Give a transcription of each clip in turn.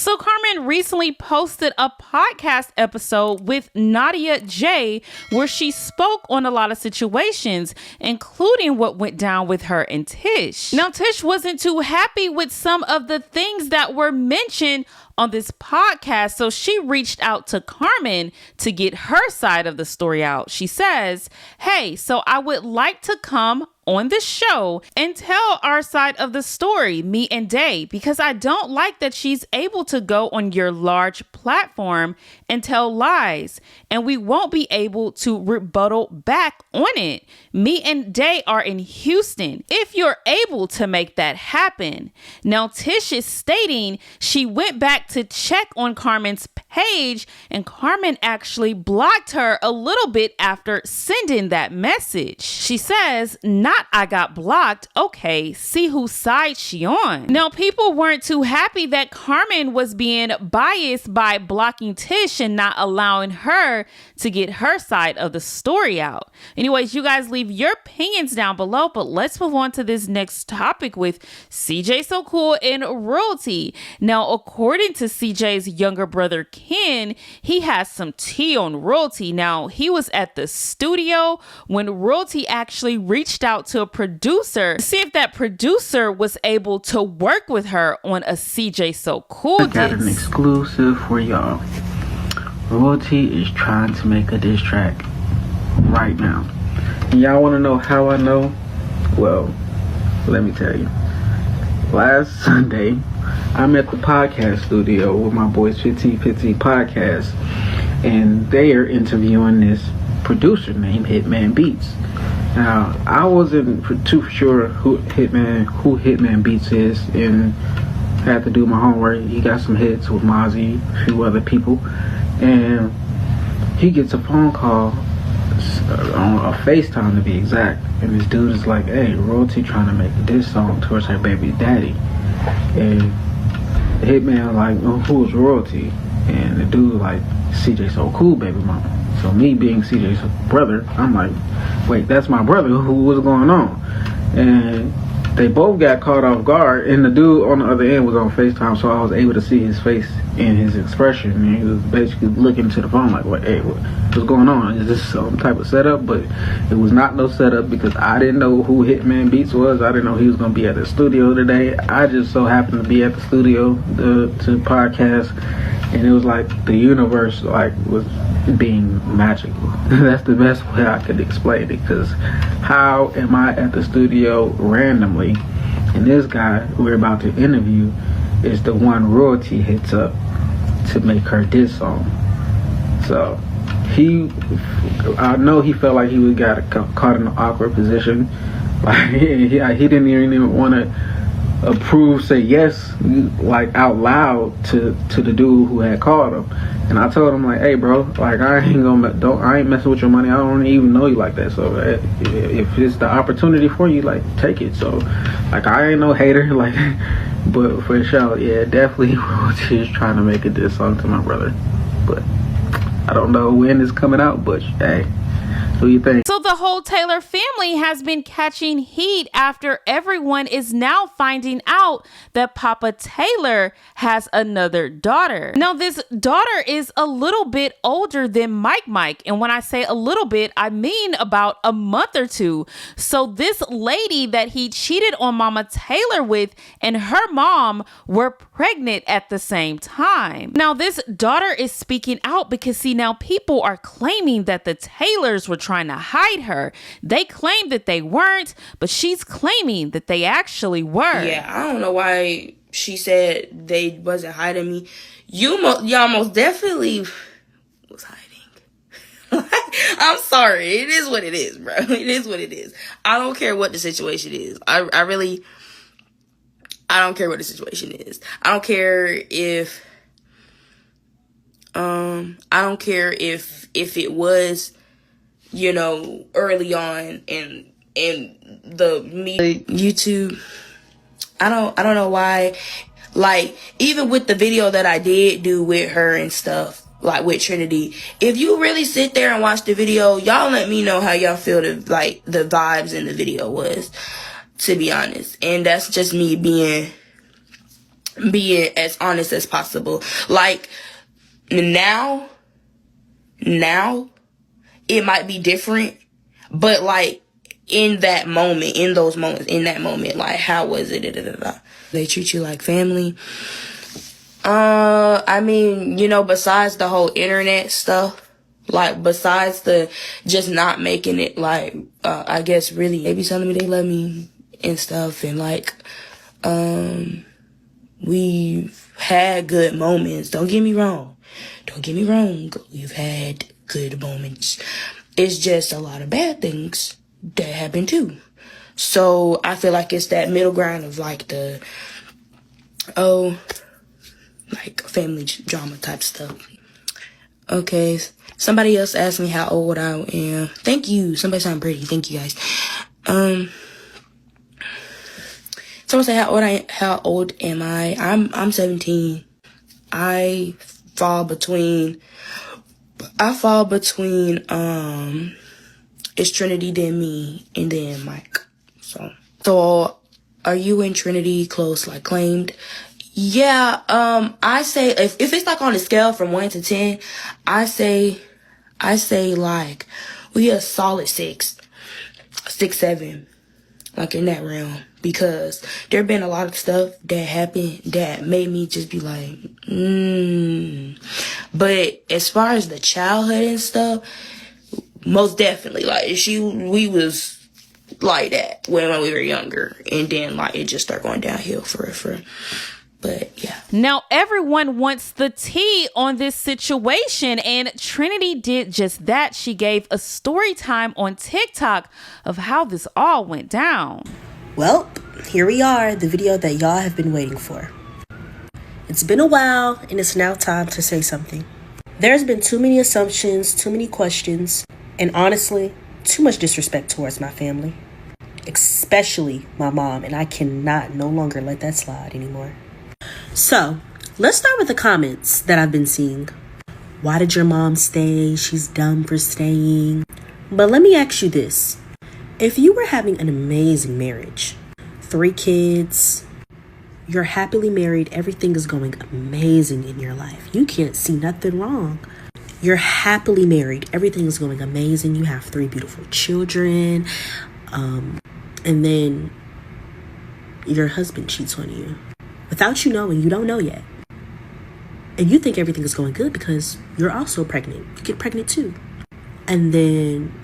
So Carmen recently posted a podcast episode with Nadia J where she spoke on a lot of situations, including what went down with her and Tish. Now, Tish wasn't too happy with some of the things that were mentioned on this podcast, so she reached out to Carmen to get her side of the story out. She says, "Hey, so I would like to come on the show and tell our side of the story, me and Day, because I don't like that she's able to go on your large platform and tell lies, and we won't be able to rebuttal back on it. Me and Day are in Houston, if you're able to make that happen." Now, Tish is stating she went back to check on Carmen's page, and Carmen actually blocked her a little bit after sending that message. She says, "Not I got blocked. Okay, see whose side she on." Now, people weren't too happy that Carmen was being biased by blocking Tish and not allowing her to get her side of the story out. Anyways, you guys leave your opinions down below, but let's move on to this next topic with CJ So Cool and Royalty. Now, according to CJ's younger brother, Ken, he has some tea on Royalty. Now, he was at the studio when Royalty actually reached out to a producer to see if that producer was able to work with her on a CJ So Cool diss. I got an exclusive for y'all. Royalty is trying to make a diss track right now. And y'all want to know how I know? Well, let me tell you. Last Sunday, I'm at the podcast studio with my boys 1550 Podcast, and they are interviewing this producer named Hitman Beats. Now, I wasn't too sure who Hitman Beats is, and had to do my homework. He got some hits with Mozzie, a few other people, and he gets a phone call on a FaceTime to be exact, and this dude is like, "Hey, Royalty trying to make this song towards her baby daddy," and the Hitman like, "Oh, who's Royalty?" And the dude like, "CJ So Cool, baby mama." So me being CJ's brother, I'm like, "Wait, that's my brother. What's going on?" And they both got caught off guard, and the dude on the other end was on FaceTime, so I was able to see his face and his expression, and he was basically looking to the phone like, what's going on? Is this some type of setup? But it was not no setup, because I didn't know who Hitman Beats was. I didn't know he was going to be at the studio today. I just so happened to be at the studio to podcast, and it was like the universe like was being magical. That's the best way I could explain it, because how am I at the studio randomly, and this guy we're about to interview is the one Royalty hits up to make her diss song. So I know he felt like he was caught in an awkward position. Like he didn't even want to say yes like out loud to the dude who had called him. And I told him like, "Hey bro, like I ain't messing with your money. I don't even know you like that. So if it's the opportunity for you, like take it." So like I ain't no hater, like, but for sure, yeah, definitely Royalty is trying to make a diss song to my brother. But I don't know when it's coming out, but hey, what do you think? So the whole Taylor family has been catching heat after everyone is now finding out that Papa Taylor has another daughter. Now, this daughter is a little bit older than Mike. And when I say a little bit, I mean about a month or two. So this lady that he cheated on Mama Taylor with and her mom were pregnant at the same time. Now, this daughter is speaking out because, see, now people are claiming that the Taylors were trying to hide her. They claim that they weren't, but she's claiming that they actually were. Yeah, I don't know why she said they wasn't hiding me. Y'all most definitely was hiding. I'm sorry. It is what it is, bro. It is what it is. I don't care what the situation is. I don't care what the situation is. I don't care if it was, you know, early on in the media, YouTube. I don't know why. Like, even with the video that I did do with her and stuff, like with Trinity, if you really sit there and watch the video, y'all let me know how y'all feel the vibes in the video was, to be honest. And that's just me being being as honest as possible. Like, now it might be different, but like in that moment, like, how was it? They treat you like family. I mean, you know, besides the whole internet stuff, like, besides the just not making it, like, I guess really, they be telling me they love me and stuff, and like, we've had good moments. Don't get me wrong. We've had good moments. It's just a lot of bad things that happen too. So I feel like it's that middle ground of like like family drama type stuff. Okay. Somebody else asked me how old I am. Thank you. Somebody sound pretty. Thank you guys. Someone said how old am I? I'm 17. I fall between it's Trinity, then me, and then Mike. So are you and Trinity close, like claimed? Yeah, I say if it's like on a scale from 1 to 10, I say like we a solid 6, 7, like in that realm, because there been a lot of stuff that happened that made me just be like, But as far as the childhood and stuff, most definitely, like we was like that when we were younger, and then like it just started going downhill for. But yeah. Now everyone wants the tea on this situation, and Trinity did just that. She gave a story time on TikTok of how this all went down. Well, here we are, the video that y'all have been waiting for. It's been a while, and it's now time to say something. There's been too many assumptions, too many questions, and honestly, too much disrespect towards my family, especially my mom, and I cannot no longer let that slide anymore. So, let's start with the comments that I've been seeing. Why did your mom stay? She's dumb for staying. But let me ask you this. If you were having an amazing marriage, 3 kids, you're happily married, everything is going amazing in your life, you can't see nothing wrong. You're happily married, everything is going amazing, you have 3 beautiful children, and then your husband cheats on you without you knowing, you don't know yet. And you think everything is going good because you're also pregnant. You get pregnant too. And then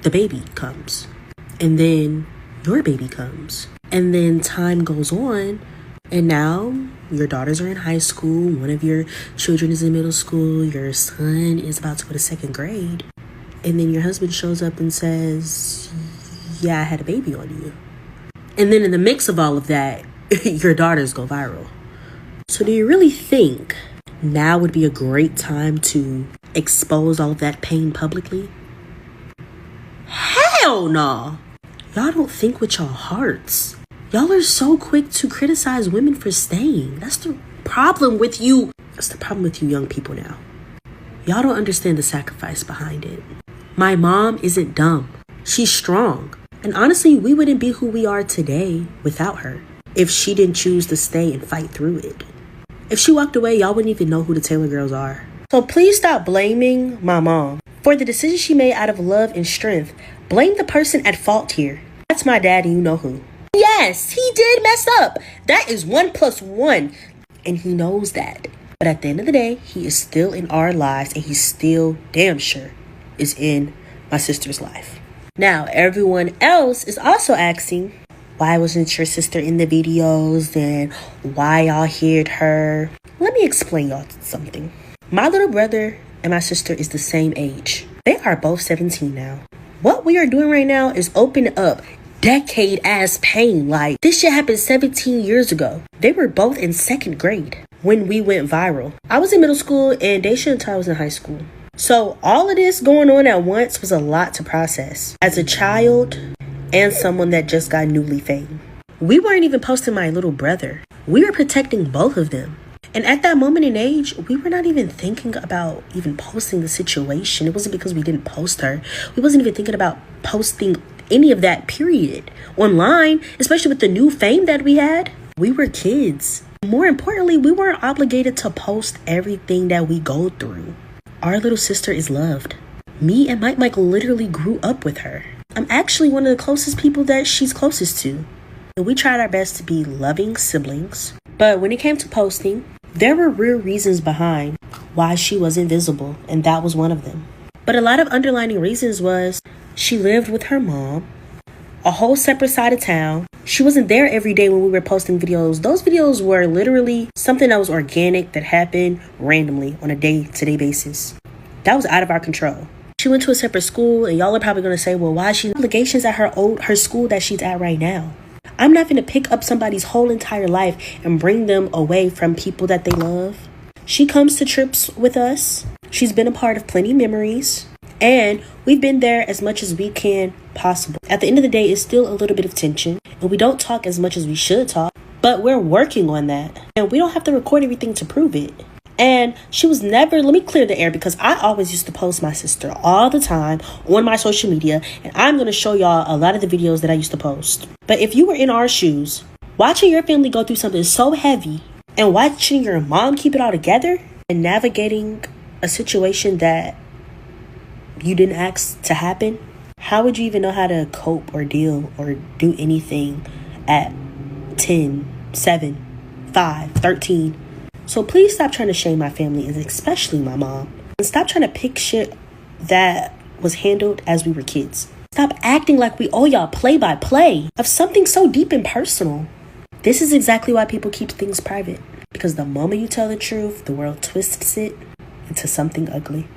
the baby comes. And then your baby comes. And then time goes on. And now your daughters are in high school. One of your children is in middle school. Your son is about to go to 2nd grade. And then your husband shows up and says, yeah, I had a baby on you. And then in the mix of all of that, your daughters go viral. So do you really think now would be a great time to expose all of that pain publicly? Hell no! Y'all don't think with y'all hearts. Y'all are so quick to criticize women for staying. That's the problem with you. That's the problem with you young people now. Y'all don't understand the sacrifice behind it. My mom isn't dumb. She's strong. And honestly, we wouldn't be who we are today without her if she didn't choose to stay and fight through it. If she walked away, y'all wouldn't even know who the Taylor Girlz are. So please stop blaming my mom for the decision she made out of love and strength. Blame the person at fault here. That's my dad, and you know who. Yes, he did mess up. That is 1 + 1. And he knows that. But at the end of the day, he is still in our lives, and he still damn sure is in my sister's life. Now, everyone else is also asking, why wasn't your sister in the videos? And why y'all hid her? Let me explain y'all something. My little brother and my sister is the same age. They are both 17 now. What we are doing right now is open up decade-ass pain. Like, this shit happened 17 years ago. They were both in 2nd grade when we went viral. I was in middle school and Daisha and Ty was in high school. So all of this going on at once was a lot to process. As a child and someone that just got newly fame. We weren't even posting my little brother. We were protecting both of them. And at that moment in age, we were not even thinking about even posting the situation. It wasn't because we didn't post her. We wasn't even thinking about posting any of that, period. Online, especially with the new fame that we had, we were kids. More importantly, we weren't obligated to post everything that we go through. Our little sister is loved. Me and Mike literally grew up with her. I'm actually one of the closest people that she's closest to. And we tried our best to be loving siblings. But when it came to posting, there were real reasons behind why she was invisible, and that was one of them. But a lot of underlying reasons was she lived with her mom, a whole separate side of town. She wasn't there every day when we were posting videos. Those videos were literally something that was organic, that happened randomly on a day-to-day basis. That was out of our control. She went to a separate school, and y'all are probably going to say, well, why is she obligations at her school that she's at right now? I'm not going to pick up somebody's whole entire life and bring them away from people that they love. She comes to trips with us. She's been a part of plenty of memories. And we've been there as much as we can possible. At the end of the day, it's still a little bit of tension. And we don't talk as much as we should talk. But we're working on that. And we don't have to record everything to prove it. And she was never, let me clear the air, because I always used to post my sister all the time on my social media. And I'm going to show y'all a lot of the videos that I used to post. But if you were in our shoes, watching your family go through something so heavy and watching your mom keep it all together and navigating a situation that you didn't ask to happen, how would you even know how to cope or deal or do anything at 10, 7, 5, 13? So please stop trying to shame my family, and especially my mom. And stop trying to pick shit that was handled as we were kids. Stop acting like we owe y'all play-by-play of something so deep and personal. This is exactly why people keep things private. Because the moment you tell the truth, the world twists it into something ugly.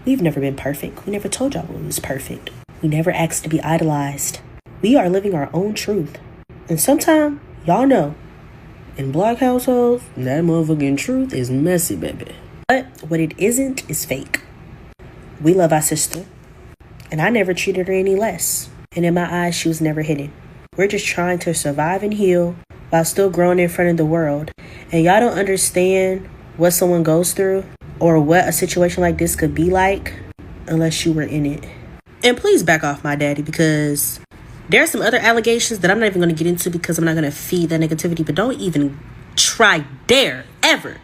We've never been perfect. We never told y'all we was perfect. We never asked to be idolized. We are living our own truth. And sometimes, y'all know, in Black households, that motherfucking truth is messy, baby. But what it isn't is fake. We love our sister. And I never treated her any less. And in my eyes, she was never hidden. We're just trying to survive and heal while still growing in front of the world. And y'all don't understand what someone goes through or what a situation like this could be like unless you were in it. And please back off my daddy, because there are some other allegations that I'm not even going to get into because I'm not going to feed that negativity. But don't even dare ever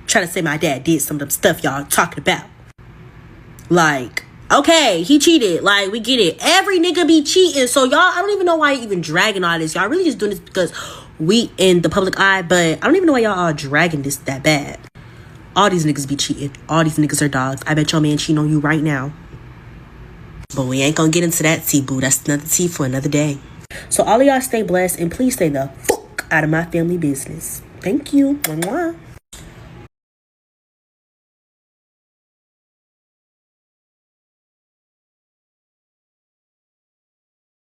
try to say my dad did some of the stuff y'all talking about. Like, okay, he cheated. Like, we get it. Every nigga be cheating. So y'all, I don't even know why you're even dragging all this. Y'all really just doing this because we in the public eye. But I don't even know why y'all are dragging this that bad. All these niggas be cheating. All these niggas are dogs. I bet your man cheating on you right now. But we ain't gonna get into that tea, boo. That's another tea for another day. So all of y'all stay blessed, and please stay the fuck out of my family business. Thank you. Mwah.